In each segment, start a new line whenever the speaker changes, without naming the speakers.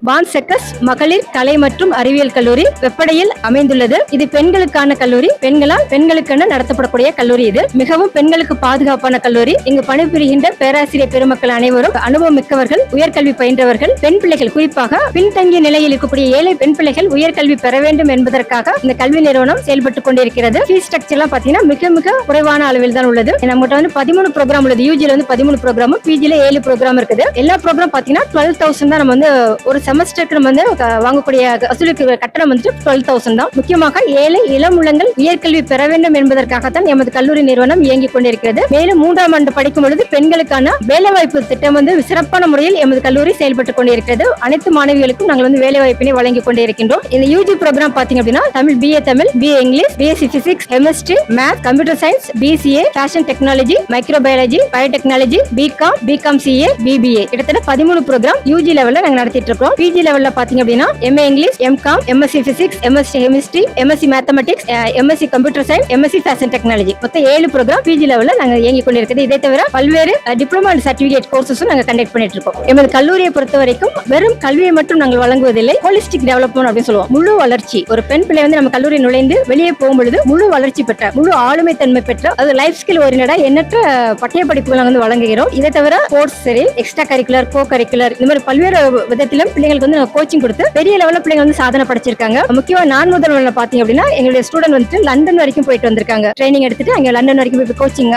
வான் செக்கஸ் மகளிர் கலை மற்றும் அறிவியல் கல்லூரி வெப்படையில் அமைந்துள்ளது. இது பெண்களுக்கான கல்லூரி. பெண்களுக்கென நடத்தப்படக்கூடிய கல்லூரி. இது மிகவும் பெண்களுக்கு பாதுகாப்பான கல்லூரி. இங்கு பணிபுரிகின்ற பேராசிரியர் பெருமக்கள் அனைவரும் அனுபவம் மிக்கவர்கள், உயர்கல்வி பயின்றவர்கள். பெண் பிள்ளைகள், குறிப்பாக பின்தங்கிய நிலையில் இருக்கக்கூடிய ஏழை பெண் பிள்ளைகள் உயர்கல்வி பெற வேண்டும் என்பதற்காக இந்த கல்வி நிறுவனம் செயல்பட்டுக் கொண்டிருக்கிறது. ஃபீஸ் ஸ்ட்ரக்சர் எல்லாம் பாத்தீங்கன்னா மிக மிக குறைவான அளவில் தான் உள்ளது. நம்மகிட்ட வந்து 13 ப்ரோக்ராம் உள்ளது. யூஜில வந்து 13 ப்ரோக்ராம், பிஜில 7 ப்ரோக்ராம் இருக்குது. எல்லா ப்ரோக்ராம் பாத்தீங்கன்னா 12,000 தான். நம்ம வந்து ஒரு செமஸ்டருக்கு நம்ம வந்து வாங்கக்கூடிய வசூலுக்கு கட்டணம் வந்து 12,000 தான். முக்கியமாக ஏழை இளம் உள்ளங்கள் உயர்கல்வி பெற வேண்டும் என்பதற்காகத்தான் எமது கல்லூரி நிறுவனம் இயங்கிக் கொண்டிருக்கிறது. மேலும் 3ஆம் ஆண்டு படிக்கும் பொழுது பெண்களுக்கான வேலைவாய்ப்பு திட்டம் வந்து சிறப்பான முறையில் எமது கல்லூரி செயல்பட்டுக் கொண்டிருக்கிறது. அனைத்து மாணவிகளுக்கும் நாங்கள் வந்து வேலைவாய்ப்பினை வழங்கி கொண்டிருக்கின்றோம். இந்த யூஜி ப்ரோக்ராம் பாத்தீங்க அப்படின்னா Tamil, BA Tamil, BA English, BSc physics, chemistry, math, computer science, BCA, fashion technology, microbiology, biotechnology, BCom, CA, BBA கிட்டத்தட்ட 13 ப்ரோக்ராம் யூஜி லெவல்ல நாங்க நடத்திட்டு இருக்கோம். PG லெவல்ல பாத்தீங்க அப்படின்னா MA English, MCom, MSc physics, MSc chemistry, MSc mathematics, MSc computer science, MSc fashion technology மொத்தம் 7 program PG லெவல்ல நாங்க இயங்கி கொண்டிருக்கிறது. இதை தவிர பல்வேறு டிப்ளமா அண்ட் சர்டிபிகேட் கோர்சஸும் நாங்க கண்டக்ட் பண்ணிட்டு இருக்கோம். எமது கல்லூரியை பொறுத்த வரைக்கும் வெறும் கல்வியை மட்டும் நாங்கள் வழங்குவதில்லை. ஹோலிஸ்டிக் டெவலப்மெண்ட் அப்படின்னு சொல்லுவோம். முழு வளர்ச்சி. ஒரு பெண் பிள்ளை வந்து நம்ம கல்லூரி நுழைந்து வெளியே போகும்பொழுது முழு வளர்ச்சி பெற்ற, முழு ஆளுமை தன்மை பெற்ற, அது லைஃப் ஸ்கில் ஓரியன்டா எண்ணற்ற பட்டய படிப்புகளை வந்து வழங்குகிறோம். இதை தவிர ஸ்போர்ட்ஸ் சரி, எக்ஸ்ட்ரா கரிக்குலர், கோ கரிக்குலர், இந்த மாதிரி பல்வேறு விதத்திலும் பிள்ளைங்களுக்கு வந்து கோச்சிங் கொடுத்து பெரிய லெவல்ல பிள்ளைங்க வந்து சாதனை படைச்சிருக்காங்க. முக்கியமா நான் முதல்ல பாத்தீங்க அப்படின்னா எங்களுடைய ஸ்டூடெண்ட் வந்து லண்டன் வரைக்கும் போயிட்டு வந்திருக்காங்க. ட்ரைனிங் எடுத்துட்டு அங்க லண்டன் வரைக்கும் போய் கோச்சிங்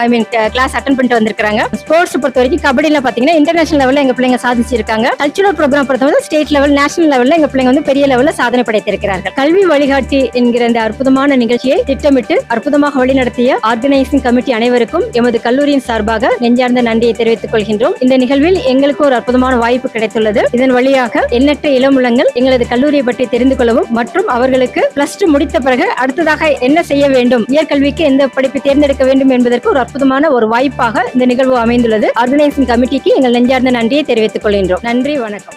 கிளாஸ் அட்டெண்ட் பண்ணிட்டு வந்திருக்காங்க. ஸ்போர்ட்ஸ் பொறுத்த வரைக்கும் கபடியில பாத்தீங்கன்னா இன்டர்நேஷனல் லெவல்ல எங்க பிள்ளைங்க சாதிச்சிருக்காங்க. கல்ச்சுரல் ப்ரோக்ராம் பொறுத்தவரை ஸ்டேட் லெவல், நேஷனல் லெவல்ல எங்க பிள்ளைங்க வந்து பெரிய லெவல்ல சாதனை படைத்திருக்கிறார்கள். கல்வி வழிகாட்டி என்கிற இந்த அற்புதமான நிகழ்ச்சியை திட்டமிட்டு அற்புதமாக வழிநடத்திய ஆர்கனைசிங் கமிட்டி அனைவருக்கும் எமது கல்லூரியின் சார்பாக நெஞ்சார்ந்த நன்றியை தெரிவித்துக் கொள்கின்றோம். இந்த நிகழ்வில் எங்களுக்கு ஒரு அற்புதமான வாய்ப்பு கிடைத்துள்ளது. இதன் வழியாக எண்ணற்ற இளமுள்ளங்கள் எங்களது கல்லூரியை பற்றி தெரிந்து கொள்ளவும் மற்றும் அவர்களுக்கு +2 முடித்த பிறகு அடுத்ததாக என்ன செய்ய வேண்டும், உயர்கல்விக்கு எந்த படிப்பை தேர்ந்தெடுக்க வேண்டும் என்பதற்கு ஒரு அற்புதமான ஒரு வாய்ப்பாக இந்த நிகழ்வு அமைந்துள்ளது. ஆர்கனைசிங் கமிட்டிக்கு எங்கள் நெஞ்சார்ந்த நன்றியை தெரிவித்துக் கொள்கின்றோம். நன்றி, வணக்கம்.